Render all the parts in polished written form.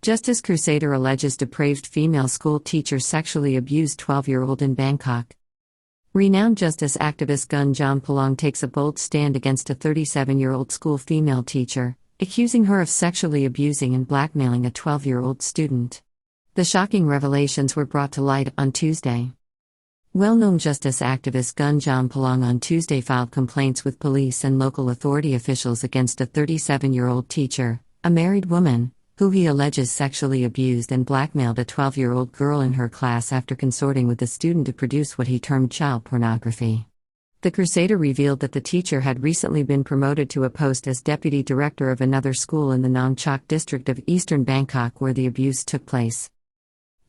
Justice Crusader alleges depraved female school teacher sexually abused 12-year-old in Bangkok. Renowned justice activist Gun Jom Palang takes a bold stand against a 37-year-old school female teacher, accusing her of sexually abusing and blackmailing a 12-year-old student. The shocking revelations were brought to light on Tuesday. Well-known justice activist Gun Jom Palang on Tuesday filed complaints with police and local authority officials against a 37-year-old teacher, a married woman, who he alleges sexually abused and blackmailed a 12-year-old girl in her class after consorting with the student to produce what he termed child pornography. The Crusader revealed that the teacher had recently been promoted to a post as deputy director of another school in the Nong Chak district of eastern Bangkok where the abuse took place.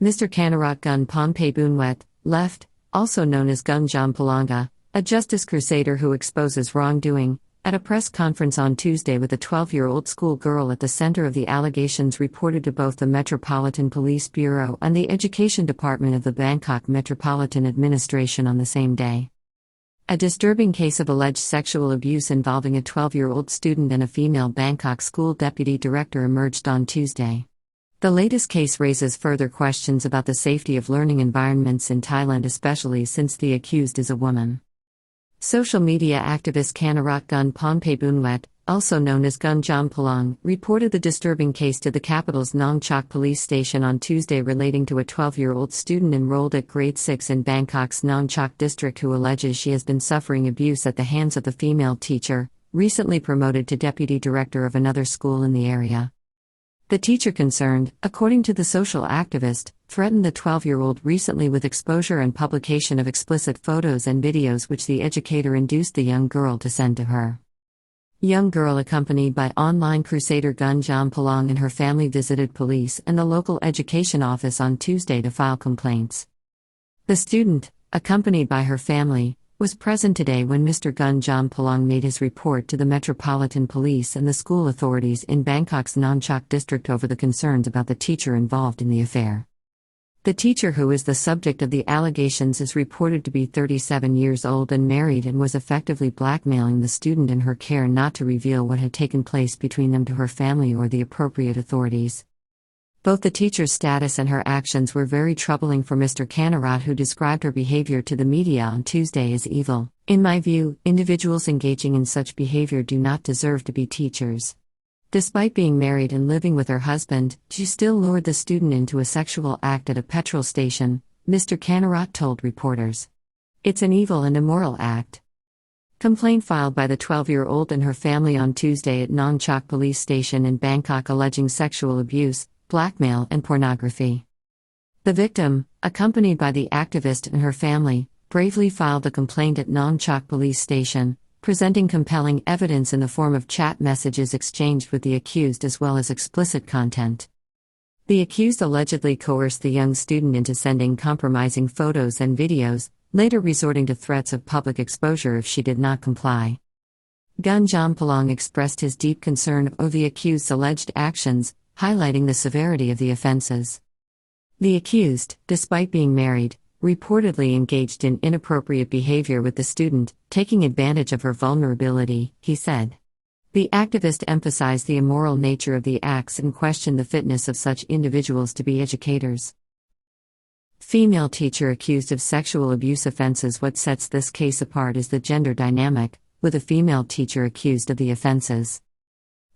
Mr. Kanarat Gun Pampay left, also known as Gun Jom Palang, a justice crusader who exposes wrongdoing, at a press conference on Tuesday with a 12-year-old schoolgirl at the center of the allegations reported to both the Metropolitan Police Bureau and the Education Department of the Bangkok Metropolitan Administration on the same day. A disturbing case of alleged sexual abuse involving a 12-year-old student and a female Bangkok school deputy director emerged on Tuesday. The latest case raises further questions about the safety of learning environments in Thailand, especially since the accused is a woman. Social media activist Kanarat Gun Pampay, also known as Gun Jom Palang, reported the disturbing case to the capital's Nong Chak police station on Tuesday relating to a 12-year-old student enrolled at grade 6 in Bangkok's Nong Chak district who alleges she has been suffering abuse at the hands of the female teacher, recently promoted to deputy director of another school in the area. The teacher concerned, according to the social activist, threatened the 12-year-old recently with exposure and publication of explicit photos and videos which the educator induced the young girl to send to her. Young girl accompanied by online crusader Gun Jom Palang and her family visited police and the local education office on Tuesday to file complaints. The student, accompanied by her family, was present today when Mr. Gun Jom Palang made his report to the Metropolitan Police and the school authorities in Bangkok's Nong Chak district over the concerns about the teacher involved in the affair. The teacher, who is the subject of the allegations, is reported to be 37 years old and married and was effectively blackmailing the student in her care not to reveal what had taken place between them to her family or the appropriate authorities. Both the teacher's status and her actions were very troubling for Mr. Kanarat, who described her behavior to the media on Tuesday as evil. In my view, individuals engaging in such behavior do not deserve to be teachers. Despite being married and living with her husband, she still lured the student into a sexual act at a petrol station, Mr. Kanarat told reporters. It's an evil and immoral act. Complaint filed by the 12-year-old and her family on Tuesday at Nong Chak police station in Bangkok alleging sexual abuse, blackmail and pornography. The victim, accompanied by the activist and her family, bravely filed the complaint at Nong Chak police station, presenting compelling evidence in the form of chat messages exchanged with the accused as well as explicit content. The accused allegedly coerced the young student into sending compromising photos and videos, later resorting to threats of public exposure if she did not comply. Gun Jom Palang expressed his deep concern over the accused's alleged actions, highlighting the severity of the offenses. The accused, despite being married, reportedly engaged in inappropriate behavior with the student, taking advantage of her vulnerability, he said. The activist emphasized the immoral nature of the acts and questioned the fitness of such individuals to be educators. Female teacher accused of sexual abuse offenses. What sets this case apart is the gender dynamic, with a female teacher accused of the offenses.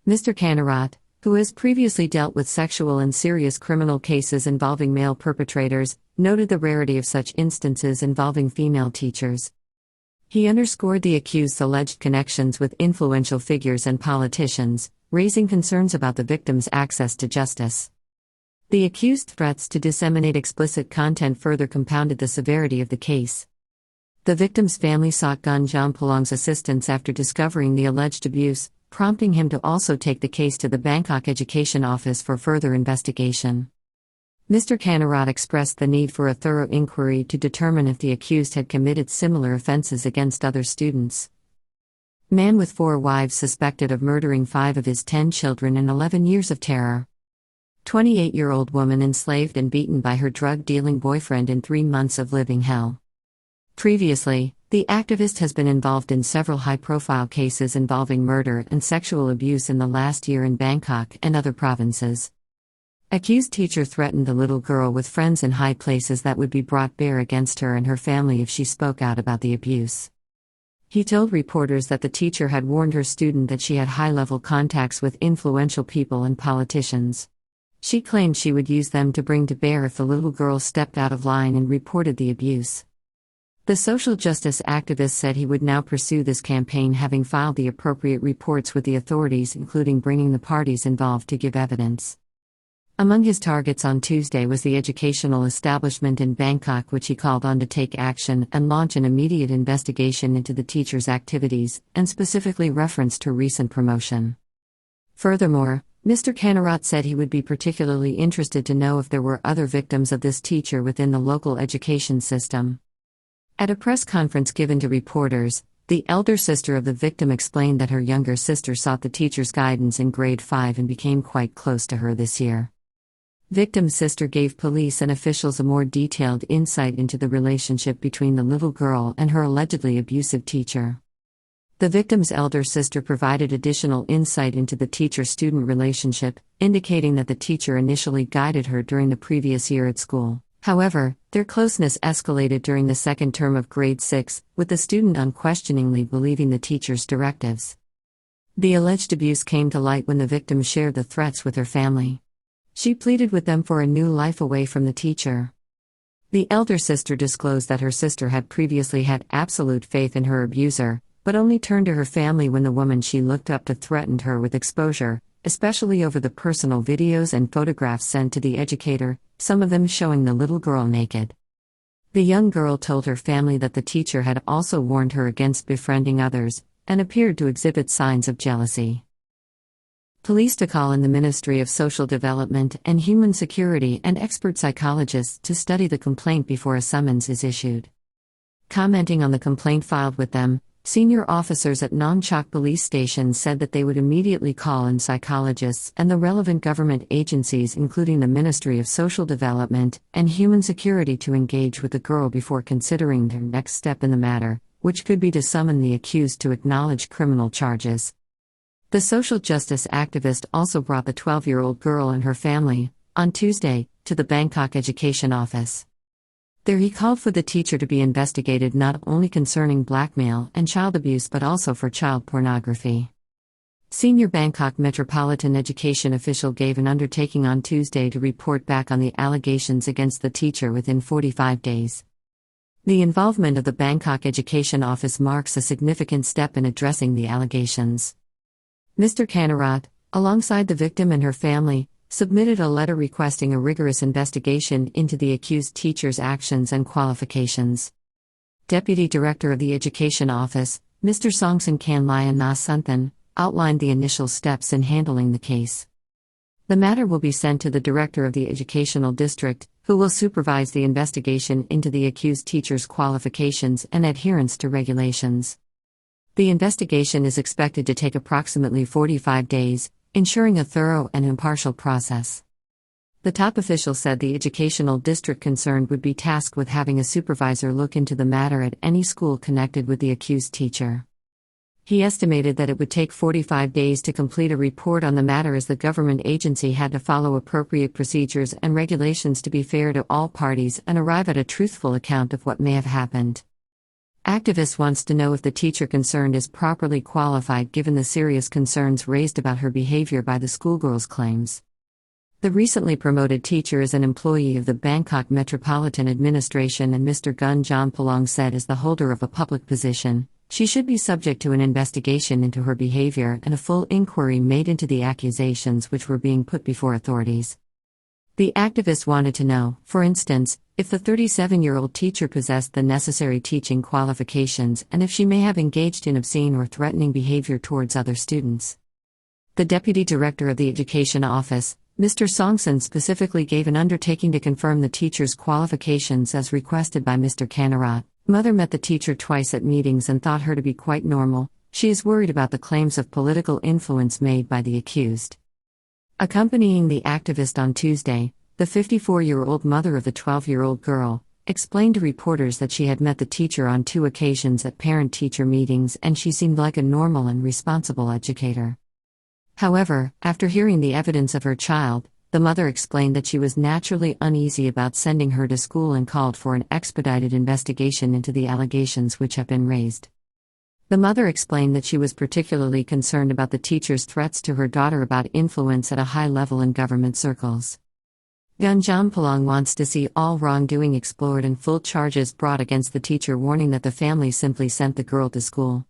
Mr. Kanarat, who has previously dealt with sexual and serious criminal cases involving male perpetrators, noted the rarity of such instances involving female teachers. He underscored the accused's alleged connections with influential figures and politicians, raising concerns about the victim's access to justice. The accused's threats to disseminate explicit content further compounded the severity of the case. The victim's family sought Gun Jom Palang's assistance after discovering the alleged abuse, prompting him to also take the case to the Bangkok Education Office for further investigation. Mr. Kanarat expressed the need for a thorough inquiry to determine if the accused had committed similar offenses against other students. Man with 4 wives suspected of murdering 5 of his 10 children in 11 years of terror. 28-year-old woman enslaved and beaten by her drug-dealing boyfriend in 3 months of living hell. Previously, the activist has been involved in several high-profile cases involving murder and sexual abuse in the last year in Bangkok and other provinces. Accused teacher threatened the little girl with friends in high places that would be brought bare against her and her family if she spoke out about the abuse. He told reporters that the teacher had warned her student that she had high-level contacts with influential people and politicians. She claimed she would use them to bring to bear if the little girl stepped out of line and reported the abuse. The social justice activist said he would now pursue this campaign, having filed the appropriate reports with the authorities, including bringing the parties involved to give evidence. Among his targets on Tuesday was the educational establishment in Bangkok, which he called on to take action and launch an immediate investigation into the teacher's activities, and specifically referenced her recent promotion. Furthermore, Mr. Kanarat said he would be particularly interested to know if there were other victims of this teacher within the local education system. At a press conference given to reporters, the elder sister of the victim explained that her younger sister sought the teacher's guidance in grade 5 and became quite close to her this year. Victim's sister gave police and officials a more detailed insight into the relationship between the little girl and her allegedly abusive teacher. The victim's elder sister provided additional insight into the teacher-student relationship, indicating that the teacher initially guided her during the previous year at school. However, their closeness escalated during the second term of grade 6, with the student unquestioningly believing the teacher's directives. The alleged abuse came to light when the victim shared the threats with her family. She pleaded with them for a new life away from the teacher. The elder sister disclosed that her sister had previously had absolute faith in her abuser, but only turned to her family when the woman she looked up to threatened her with exposure, especially over the personal videos and photographs sent to the educator, some of them showing the little girl naked. The young girl told her family that the teacher had also warned her against befriending others, and appeared to exhibit signs of jealousy. Police to call in the Ministry of Social Development and Human Security and expert psychologists to study the complaint before a summons is issued. Commenting on the complaint filed with them, senior officers at Nongchok police station said that they would immediately call in psychologists and the relevant government agencies, including the Ministry of Social Development and Human Security, to engage with the girl before considering their next step in the matter, which could be to summon the accused to acknowledge criminal charges. The social justice activist also brought the 12-year-old girl and her family, on Tuesday, to the Bangkok Education Office. There he called for the teacher to be investigated not only concerning blackmail and child abuse but also for child pornography. Senior Bangkok Metropolitan Education official gave an undertaking on Tuesday to report back on the allegations against the teacher within 45 days. The involvement of the Bangkok Education Office marks a significant step in addressing the allegations. Mr. Kanarat, alongside the victim and her family, submitted a letter requesting a rigorous investigation into the accused teacher's actions and qualifications. Deputy Director of the Education Office, Mr. Songsan Kanlaya Na Sunthan, outlined the initial steps in handling the case. The matter will be sent to the Director of the Educational District, who will supervise the investigation into the accused teacher's qualifications and adherence to regulations. The investigation is expected to take approximately 45 days, ensuring a thorough and impartial process. The top official said the educational district concerned would be tasked with having a supervisor look into the matter at any school connected with the accused teacher. He estimated that it would take 45 days to complete a report on the matter, as the government agency had to follow appropriate procedures and regulations to be fair to all parties and arrive at a truthful account of what may have happened. Activist wants to know if the teacher concerned is properly qualified given the serious concerns raised about her behavior by the schoolgirl's claims. The recently promoted teacher is an employee of the Bangkok Metropolitan Administration, and Mr. Gun Jom Palang said as the holder of a public position, she should be subject to an investigation into her behavior and a full inquiry made into the accusations which were being put before authorities. The activist wanted to know, for instance, if the 37-year-old teacher possessed the necessary teaching qualifications and if she may have engaged in obscene or threatening behavior towards other students. The Deputy Director of the Education Office, Mr. Songsan, specifically gave an undertaking to confirm the teacher's qualifications as requested by Mr. Kanarat. Mother met the teacher twice at meetings and thought her to be quite normal. She is worried about the claims of political influence made by the accused. Accompanying the activist on Tuesday, the 54-year-old mother of the 12-year-old girl explained to reporters that she had met the teacher on 2 occasions at parent-teacher meetings and she seemed like a normal and responsible educator. However, after hearing the evidence of her child, The mother explained that she was naturally uneasy about sending her to school and called for an expedited investigation into the allegations which have been raised. The mother explained that she was particularly concerned about the teacher's threats to her daughter about influence at a high level in government circles. Gun Jom Palang wants to see all wrongdoing explored and full charges brought against the teacher, warning that the family simply sent the girl to school.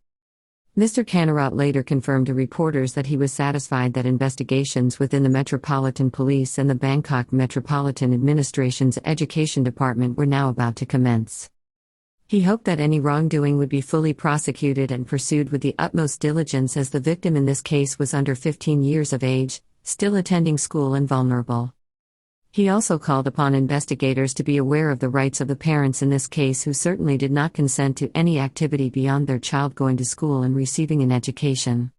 Mr. Kanarat later confirmed to reporters that he was satisfied that investigations within the Metropolitan Police and the Bangkok Metropolitan Administration's Education Department were now about to commence. He hoped that any wrongdoing would be fully prosecuted and pursued with the utmost diligence, as the victim in this case was under 15 years of age, still attending school and vulnerable. He also called upon investigators to be aware of the rights of the parents in this case, who certainly did not consent to any activity beyond their child going to school and receiving an education.